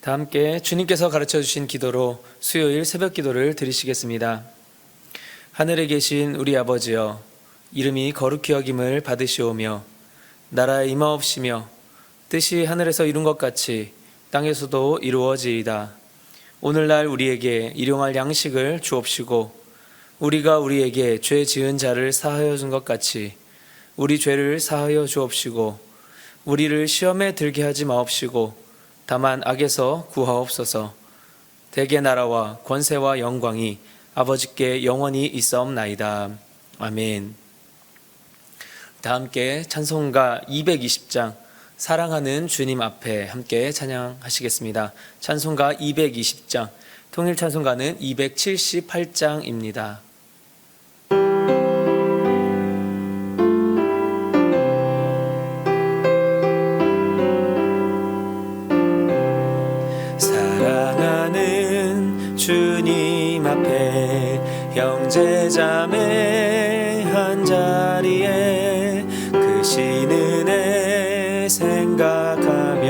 다 함께 주님께서 가르쳐주신 기도로 수요일 새벽 기도를 드리시겠습니다. 하늘에 계신 우리 아버지여, 이름이 거룩히 여김을 받으시오며 나라에 임하옵시며 뜻이 하늘에서 이룬 것 같이 땅에서도 이루어지이다. 오늘날 우리에게 일용할 양식을 주옵시고 우리가 우리에게 죄 지은 자를 사하여 준 것 같이 우리 죄를 사하여 주옵시고 우리를 시험에 들게 하지 마옵시고 다만 악에서 구하옵소서. 대개 나라와 권세와 영광이 아버지께 영원히 있사옵나이다. 아멘. 다 함께 찬송가 220장 사랑하는 주님 앞에 함께 찬양하시겠습니다. 찬송가 220장, 통일 찬송가는 278장입니다. 사랑하는 주님 앞에 형제자매 한자리에 크신 은혜 생각하며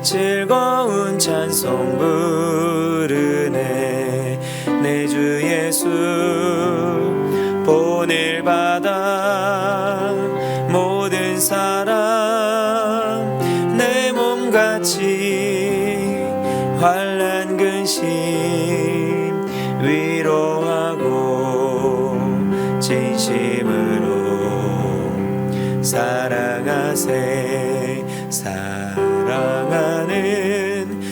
즐거운 찬송 부르네. 내 주 예수 본을 받아 모든 사람 내 몸같이 환난 근심 위로하고 진심으로 사랑하세. 사랑하는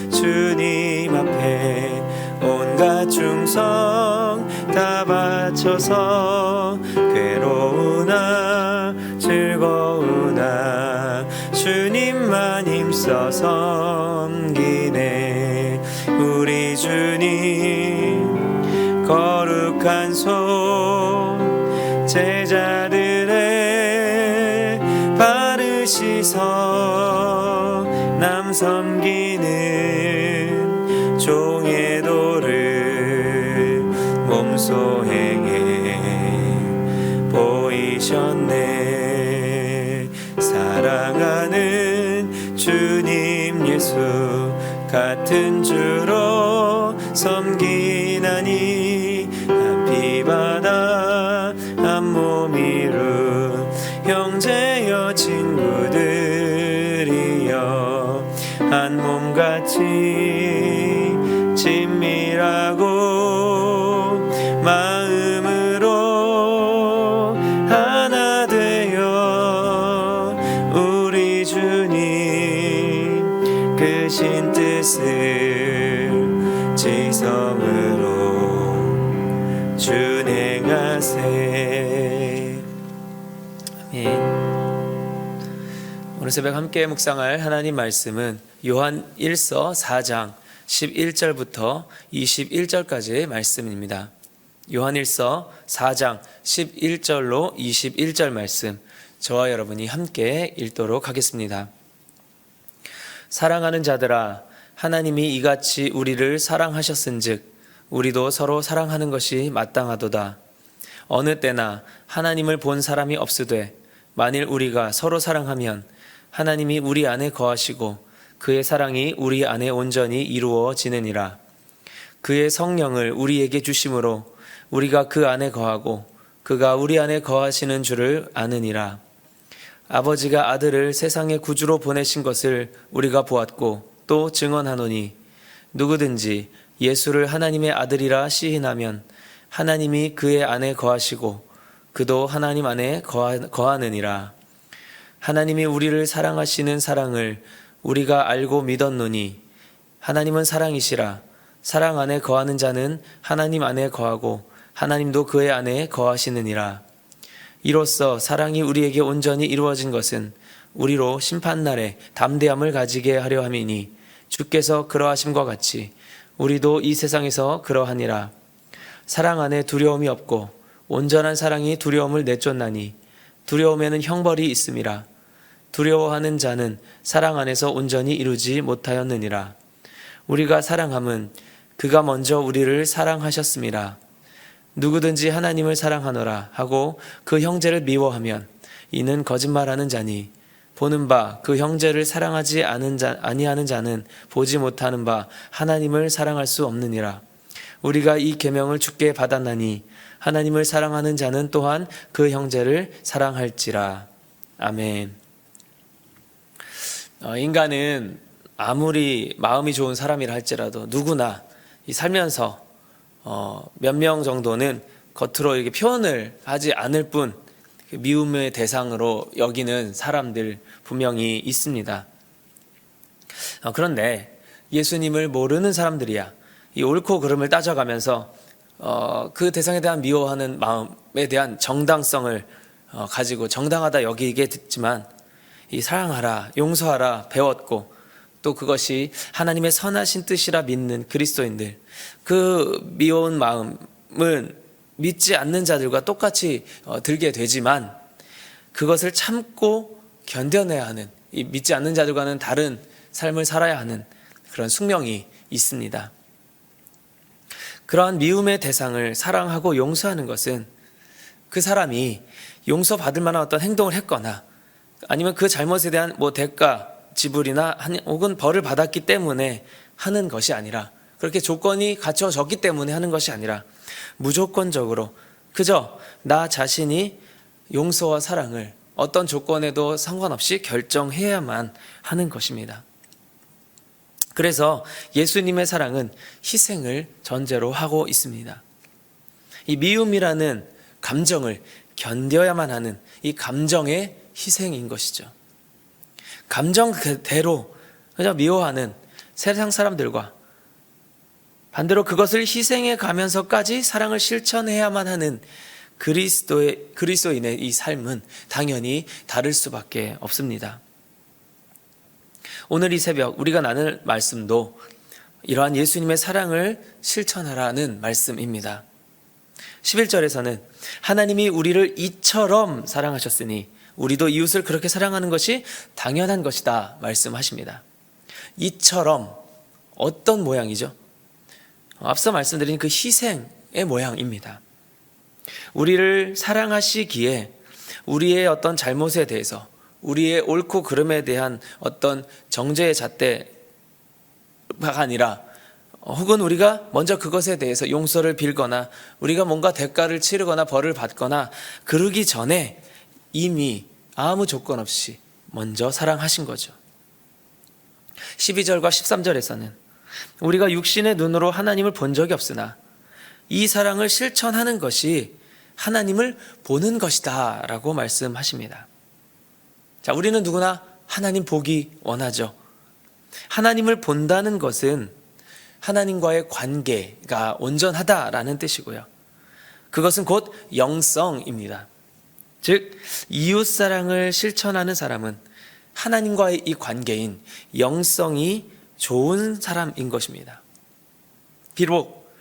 주님 앞에 온갖 충성 다 바쳐서 괴로우나 즐거우나 주님만 힘써 섬기네. 우리 주님 거룩한 손 제자들의 바르시서 남 섬기는 종의 도를 몸소 행해 보이셨네. 사랑하는 주님 예수 같은 주로 섬기나니 한 피바다 한 몸 이룬 형제여 친구들이여 한 몸같이 친밀하고 마음으로 하나 되어 우리 주님 크신 뜻을 지성으로 준행하세. 아멘. 오늘 새벽 함께 묵상할 하나님 말씀은 요한 1서 4장 11절부터 21절까지의 말씀입니다. 요한 1서 4장 11절로 21절 말씀, 저와 여러분이 함께 읽도록 하겠습니다. 사랑하는 자들아, 하나님이 이같이 우리를 사랑하셨은즉 우리도 서로 사랑하는 것이 마땅하도다. 어느 때나 하나님을 본 사람이 없으되 만일 우리가 서로 사랑하면 하나님이 우리 안에 거하시고 그의 사랑이 우리 안에 온전히 이루어지느니라. 그의 성령을 우리에게 주심으로 우리가 그 안에 거하고 그가 우리 안에 거하시는 줄을 아느니라. 아버지가 아들을 세상의 구주로 보내신 것을 우리가 보았고 또 증언하노니 누구든지 예수를 하나님의 아들이라 시인하면 하나님이 그의 안에 거하시고 그도 하나님 안에 거하느니라. 하나님이 우리를 사랑하시는 사랑을 우리가 알고 믿었노니 하나님은 사랑이시라. 사랑 안에 거하는 자는 하나님 안에 거하고 하나님도 그의 안에 거하시느니라. 이로써 사랑이 우리에게 온전히 이루어진 것은 우리로 심판날에 담대함을 가지게 하려 함이니 주께서 그러하심과 같이 우리도 이 세상에서 그러하니라. 사랑 안에 두려움이 없고 온전한 사랑이 두려움을 내쫓나니 두려움에는 형벌이 있음이라. 두려워하는 자는 사랑 안에서 온전히 이루지 못하였느니라. 우리가 사랑함은 그가 먼저 우리를 사랑하셨음이라. 누구든지 하나님을 사랑하노라 하고 그 형제를 미워하면 이는 거짓말하는 자니 보는 바 그 형제를 사랑하지 아니하는 자는 보지 못하는 바 하나님을 사랑할 수 없느니라. 우리가 이 계명을 주께 받았나니 하나님을 사랑하는 자는 또한 그 형제를 사랑할지라. 아멘. 인간은 아무리 마음이 좋은 사람이라 할지라도 누구나 살면서 몇 명 정도는 겉으로 이렇게 표현을 하지 않을 뿐 미움의 대상으로 여기는 사람들 분명히 있습니다. 그런데 예수님을 모르는 사람들이야 이 옳고 그름을 따져가면서 그 대상에 대한 미워하는 마음에 대한 정당성을 가지고 정당하다 여기게 듣지만 이 사랑하라, 용서하라 배웠고 또 그것이 하나님의 선하신 뜻이라 믿는 그리스도인들, 그 미워운 마음은 믿지 않는 자들과 똑같이 들게 되지만 그것을 참고 견뎌내야 하는, 이 믿지 않는 자들과는 다른 삶을 살아야 하는 그런 숙명이 있습니다. 그러한 미움의 대상을 사랑하고 용서하는 것은 그 사람이 용서받을 만한 어떤 행동을 했거나 아니면 그 잘못에 대한 대가 지불이나 혹은 벌을 받았기 때문에 하는 것이 아니라, 그렇게 조건이 갖춰졌기 때문에 하는 것이 아니라 무조건적으로 그저 나 자신이 용서와 사랑을 어떤 조건에도 상관없이 결정해야만 하는 것입니다. 그래서 예수님의 사랑은 희생을 전제로 하고 있습니다. 이 미움이라는 감정을 견뎌야만 하는 이 감정의 희생인 것이죠. 감정 그대로 그냥 미워하는 세상 사람들과 반대로 그것을 희생해 가면서까지 사랑을 실천해야만 하는 그리스도인의 이 삶은 당연히 다를 수밖에 없습니다. 오늘 이 새벽 우리가 나눌 말씀도 이러한 예수님의 사랑을 실천하라는 말씀입니다. 11절에서는 하나님이 우리를 이처럼 사랑하셨으니 우리도 이웃을 그렇게 사랑하는 것이 당연한 것이다 말씀하십니다. 이처럼 어떤 모양이죠? 앞서 말씀드린 그 희생의 모양입니다. 우리를 사랑하시기에 우리의 어떤 잘못에 대해서, 우리의 옳고 그름에 대한 어떤 정죄의 잣대가 아니라 혹은 우리가 먼저 그것에 대해서 용서를 빌거나 우리가 뭔가 대가를 치르거나 벌을 받거나 그러기 전에 이미 아무 조건 없이 먼저 사랑하신 거죠. 12절과 13절에서는 우리가 육신의 눈으로 하나님을 본 적이 없으나 이 사랑을 실천하는 것이 하나님을 보는 것이다 라고 말씀하십니다. 자, 우리는 누구나 하나님 보기 원하죠. 하나님을 본다는 것은 하나님과의 관계가 온전하다라는 뜻이고요. 그것은 곧 영성입니다. 즉 이웃사랑을 실천하는 사람은 하나님과의 이 관계인 영성이 좋은 사람인 것입니다. 비록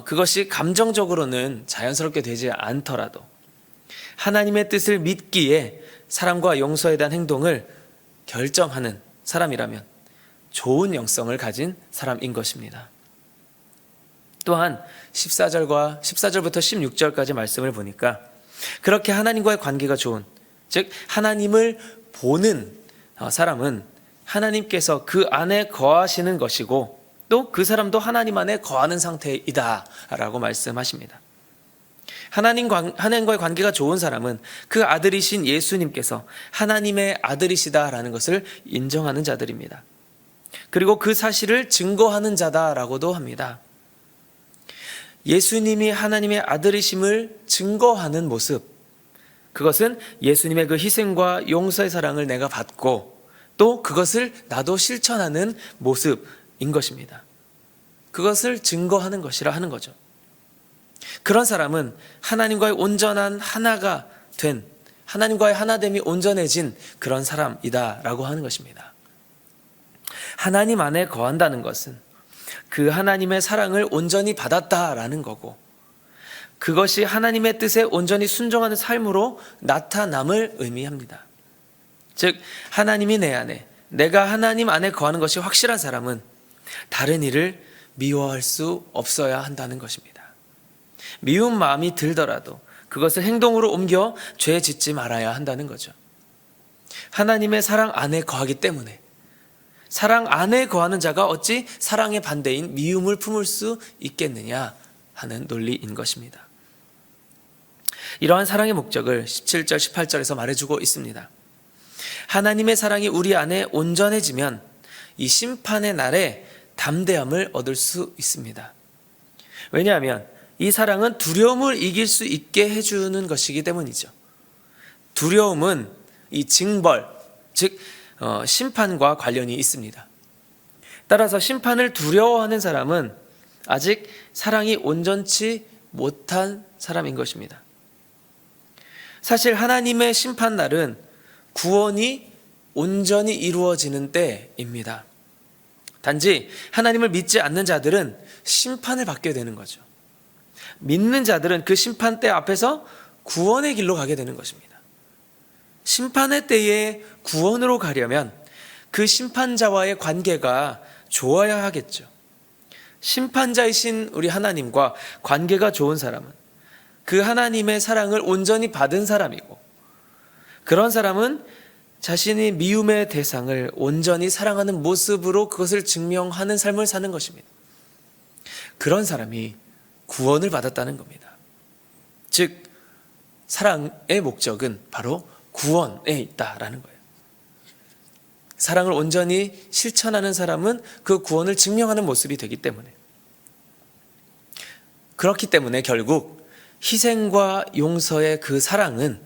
그것이 감정적으로는 자연스럽게 되지 않더라도 하나님의 뜻을 믿기에 사랑과 용서에 대한 행동을 결정하는 사람이라면 좋은 영성을 가진 사람인 것입니다. 또한 14절부터 16절까지 말씀을 보니까 그렇게 하나님과의 관계가 좋은, 즉 하나님을 보는 사람은 하나님께서 그 안에 거하시는 것이고 또 그 사람도 하나님 안에 거하는 상태이다 라고 말씀하십니다. 하나님과의 관계가 좋은 사람은 그 아들이신 예수님께서 하나님의 아들이시다라는 것을 인정하는 자들입니다. 그리고 그 사실을 증거하는 자다라고도 합니다. 예수님이 하나님의 아들이심을 증거하는 모습, 그것은 예수님의 그 희생과 용서의 사랑을 내가 받고 또 그것을 나도 실천하는 모습인 것입니다. 그것을 증거하는 것이라 하는 거죠. 그런 사람은 하나님과의 온전한 하나가 된, 하나님과의 하나됨이 온전해진 그런 사람이다라고 하는 것입니다. 하나님 안에 거한다는 것은 그 하나님의 사랑을 온전히 받았다라는 거고, 그것이 하나님의 뜻에 온전히 순종하는 삶으로 나타남을 의미합니다. 즉 하나님이 내 안에, 내가 하나님 안에 거하는 것이 확실한 사람은 다른 일을 미워할 수 없어야 한다는 것입니다. 미운 마음이 들더라도 그것을 행동으로 옮겨 죄 짓지 말아야 한다는 거죠. 하나님의 사랑 안에 거하기 때문에 사랑 안에 거하는 자가 어찌 사랑의 반대인 미움을 품을 수 있겠느냐 하는 논리인 것입니다. 이러한 사랑의 목적을 17절, 18절에서 말해주고 있습니다. 하나님의 사랑이 우리 안에 온전해지면 이 심판의 날에 담대함을 얻을 수 있습니다. 왜냐하면 이 사랑은 두려움을 이길 수 있게 해주는 것이기 때문이죠. 두려움은 이 징벌, 즉 심판과 관련이 있습니다. 따라서 심판을 두려워하는 사람은 아직 사랑이 온전치 못한 사람인 것입니다. 사실 하나님의 심판날은 구원이 온전히 이루어지는 때입니다. 단지 하나님을 믿지 않는 자들은 심판을 받게 되는 거죠. 믿는 자들은 그 심판대 앞에서 구원의 길로 가게 되는 것입니다. 심판의 때에 구원으로 가려면 그 심판자와의 관계가 좋아야 하겠죠. 심판자이신 우리 하나님과 관계가 좋은 사람은 그 하나님의 사랑을 온전히 받은 사람이고, 그런 사람은 자신이 미움의 대상을 온전히 사랑하는 모습으로 그것을 증명하는 삶을 사는 것입니다. 그런 사람이 구원을 받았다는 겁니다. 즉 사랑의 목적은 바로 구원에 있다라는 거예요. 사랑을 온전히 실천하는 사람은 그 구원을 증명하는 모습이 되기 때문에, 그렇기 때문에 결국 희생과 용서의 그 사랑은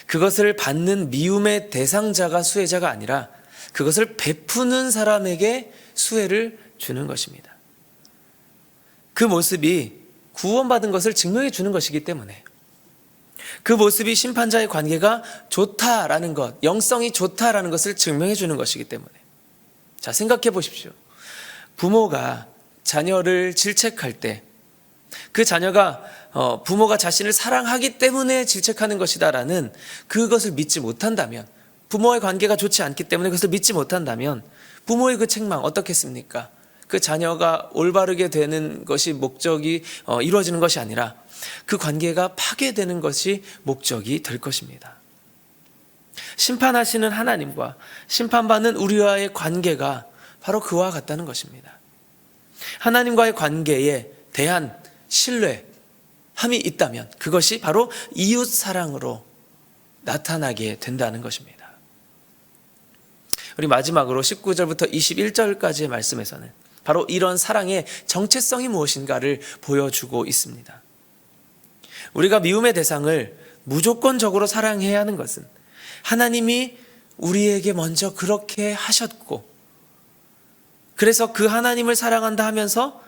그것을 받는 미움의 대상자가 수혜자가 아니라 그것을 베푸는 사람에게 수혜를 주는 것입니다. 그 모습이 구원받은 것을 증명해 주는 것이기 때문에, 그 모습이 심판자의 관계가 좋다라는 것, 영성이 좋다라는 것을 증명해 주는 것이기 때문에. 자, 생각해 보십시오. 부모가 자녀를 질책할 때 그 자녀가 부모가 자신을 사랑하기 때문에 질책하는 것이다라는 그것을 믿지 못한다면, 부모의 관계가 좋지 않기 때문에 그것을 믿지 못한다면 부모의 그 책망 어떻겠습니까? 그 자녀가 올바르게 되는 것이 목적이 이루어지는 것이 아니라 그 관계가 파괴되는 것이 목적이 될 것입니다. 심판하시는 하나님과 심판받는 우리와의 관계가 바로 그와 같다는 것입니다. 하나님과의 관계에 대한 신뢰함이 있다면 그것이 바로 이웃 사랑으로 나타나게 된다는 것입니다. 우리 마지막으로 19절부터 21절까지의 말씀에서는 바로 이런 사랑의 정체성이 무엇인가를 보여주고 있습니다. 우리가 미움의 대상을 무조건적으로 사랑해야 하는 것은 하나님이 우리에게 먼저 그렇게 하셨고, 그래서 그 하나님을 사랑한다 하면서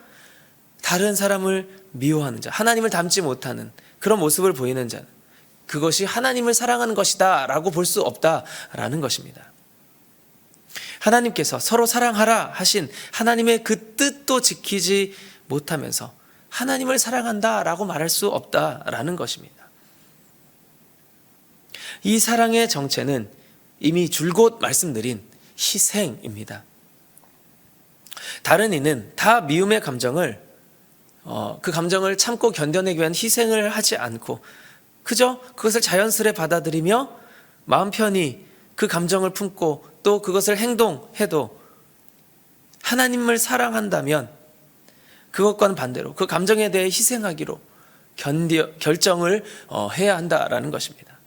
다른 사람을 미워하는 자, 하나님을 닮지 못하는 그런 모습을 보이는 자는 그것이 하나님을 사랑하는 것이다 라고 볼 수 없다라는 것입니다. 하나님께서 서로 사랑하라 하신 하나님의 그 뜻도 지키지 못하면서 하나님을 사랑한다 라고 말할 수 없다라는 것입니다. 이 사랑의 정체는 이미 줄곧 말씀드린 희생입니다. 다른 이는 다 미움의 감정을 그 감정을 참고 견뎌내기 위한 희생을 하지 않고 그저 그것을 자연스레 받아들이며 마음 편히 그 감정을 품고 또 그것을 행동해도 하나님을 사랑한다면 그것과는 반대로 그 감정에 대해 희생하기로 결정을 해야 한다라는 것입니다.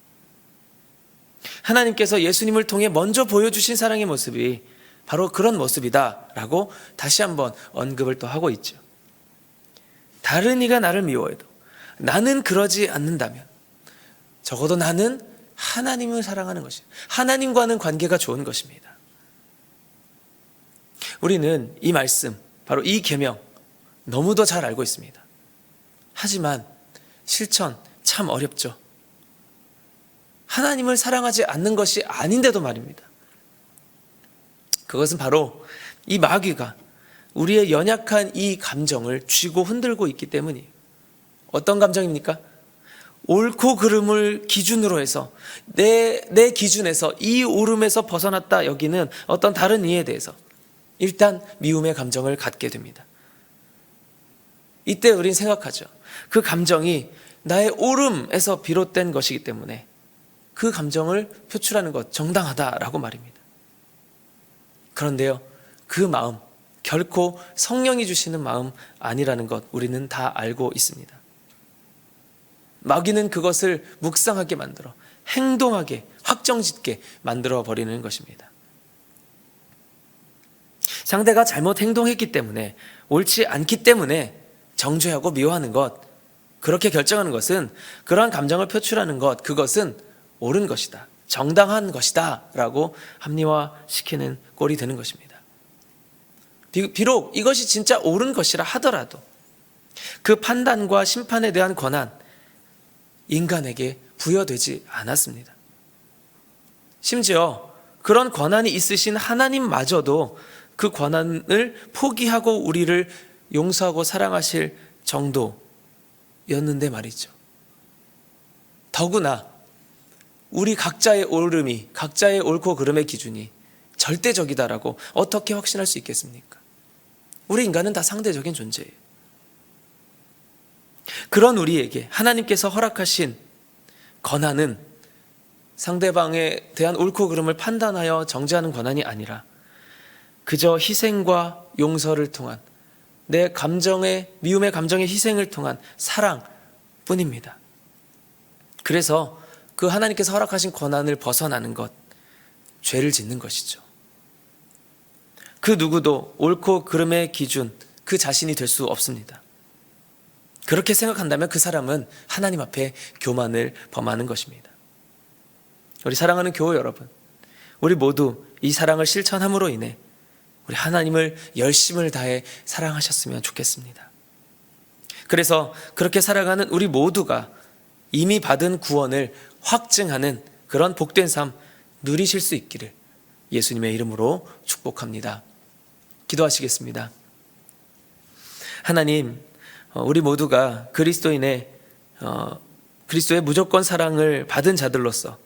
하나님께서 예수님을 통해 먼저 보여주신 사랑의 모습이 바로 그런 모습이다라고 다시 한번 언급을 또 하고 있죠. 다른 이가 나를 미워해도 나는 그러지 않는다면 적어도 나는 하나님을 사랑하는 것이에요. 하나님과는 관계가 좋은 것입니다. 우리는 이 말씀, 바로 이 계명 너무도 잘 알고 있습니다. 하지만 실천 참 어렵죠. 하나님을 사랑하지 않는 것이 아닌데도 말입니다. 그것은 바로 이 마귀가 우리의 연약한 이 감정을 쥐고 흔들고 있기 때문이에요. 어떤 감정입니까? 옳고 그름을 기준으로 해서 내 기준에서 이 옳음에서 벗어났다 여기는 어떤 다른 이에 대해서 일단 미움의 감정을 갖게 됩니다. 이때 우린 생각하죠. 그 감정이 나의 옳음에서 비롯된 것이기 때문에 그 감정을 표출하는 것 정당하다라고 말입니다. 그런데요, 그 마음 결코 성령이 주시는 마음 아니라는 것 우리는 다 알고 있습니다. 마귀는 그것을 묵상하게 만들어 행동하게 확정짓게 만들어 버리는 것입니다. 상대가 잘못 행동했기 때문에, 옳지 않기 때문에 정죄하고 미워하는 것, 그렇게 결정하는 것은, 그러한 감정을 표출하는 것, 그것은 옳은 것이다, 정당한 것이다 라고 합리화시키는 꼴이 되는 것입니다. 비록 이것이 진짜 옳은 것이라 하더라도 그 판단과 심판에 대한 권한, 인간에게 부여되지 않았습니다. 심지어 그런 권한이 있으신 하나님마저도 그 권한을 포기하고 우리를 용서하고 사랑하실 정도였는데 말이죠. 더구나 우리 각자의 옳음이, 각자의 옳고 그름의 기준이 절대적이다라고 어떻게 확신할 수 있겠습니까? 우리 인간은 다 상대적인 존재예요. 그런 우리에게 하나님께서 허락하신 권한은 상대방에 대한 옳고 그름을 판단하여 정죄하는 권한이 아니라 그저 희생과 용서를 통한, 내 감정의, 미움의 감정의 희생을 통한 사랑뿐입니다. 그래서 그 하나님께서 허락하신 권한을 벗어나는 것, 죄를 짓는 것이죠. 그 누구도 옳고 그름의 기준, 그 자신이 될 수 없습니다. 그렇게 생각한다면 그 사람은 하나님 앞에 교만을 범하는 것입니다. 우리 사랑하는 교회 여러분, 우리 모두 이 사랑을 실천함으로 인해 우리 하나님을 열심을 다해 사랑하셨으면 좋겠습니다. 그래서 그렇게 살아가는 우리 모두가 이미 받은 구원을 확증하는 그런 복된 삶 누리실 수 있기를 예수님의 이름으로 축복합니다. 기도하시겠습니다. 하나님, 우리 모두가 그리스도의 무조건 사랑을 받은 자들로서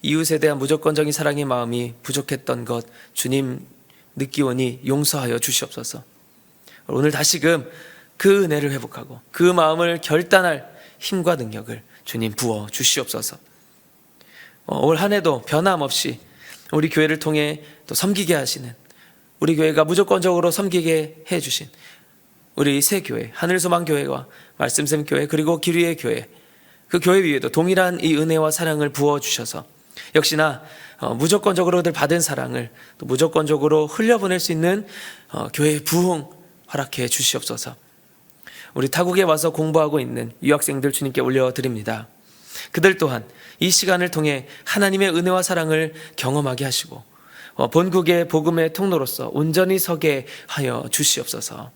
이웃에 대한 무조건적인 사랑의 마음이 부족했던 것 주님 느끼오니 용서하여 주시옵소서. 오늘 다시금 그 은혜를 회복하고 그 마음을 결단할 힘과 능력을 주님 부어 주시옵소서. 올 한 해도 변함없이 우리 교회를 통해 또 섬기게 하시는, 우리 교회가 무조건적으로 섬기게 해주신 우리 새 교회, 하늘소망교회와 말씀샘교회, 그리고 기류의 교회, 그 교회 위에도 동일한 이 은혜와 사랑을 부어주셔서 역시나 무조건적으로들 받은 사랑을 또 무조건적으로 흘려보낼 수 있는 교회의 부흥 허락해 주시옵소서. 우리 타국에 와서 공부하고 있는 유학생들 주님께 올려드립니다. 그들 또한 이 시간을 통해 하나님의 은혜와 사랑을 경험하게 하시고 본국의 복음의 통로로서 온전히 서게 하여 주시옵소서.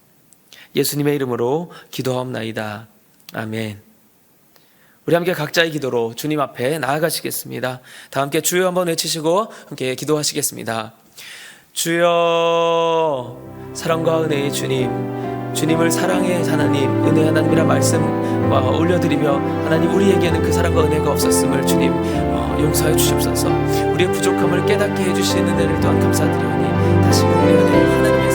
예수님의 이름으로 기도하옵나이다. 아멘. 우리 함께 각자의 기도로 주님 앞에 나아가시겠습니다. 다 함께 주여 한번 외치시고 함께 기도하시겠습니다. 주여, 사랑과 은혜의 주님, 주님을 사랑의 하나님, 은혜 하나님이라 말씀과 올려드리며, 하나님 우리에게는 그 사랑과 은혜가 없었음을 주님 용서해 주시옵소서. 우리의 부족함을 깨닫게 해주시는 은혜를 또한 감사드리오니 다시금 우리 안에 하나님의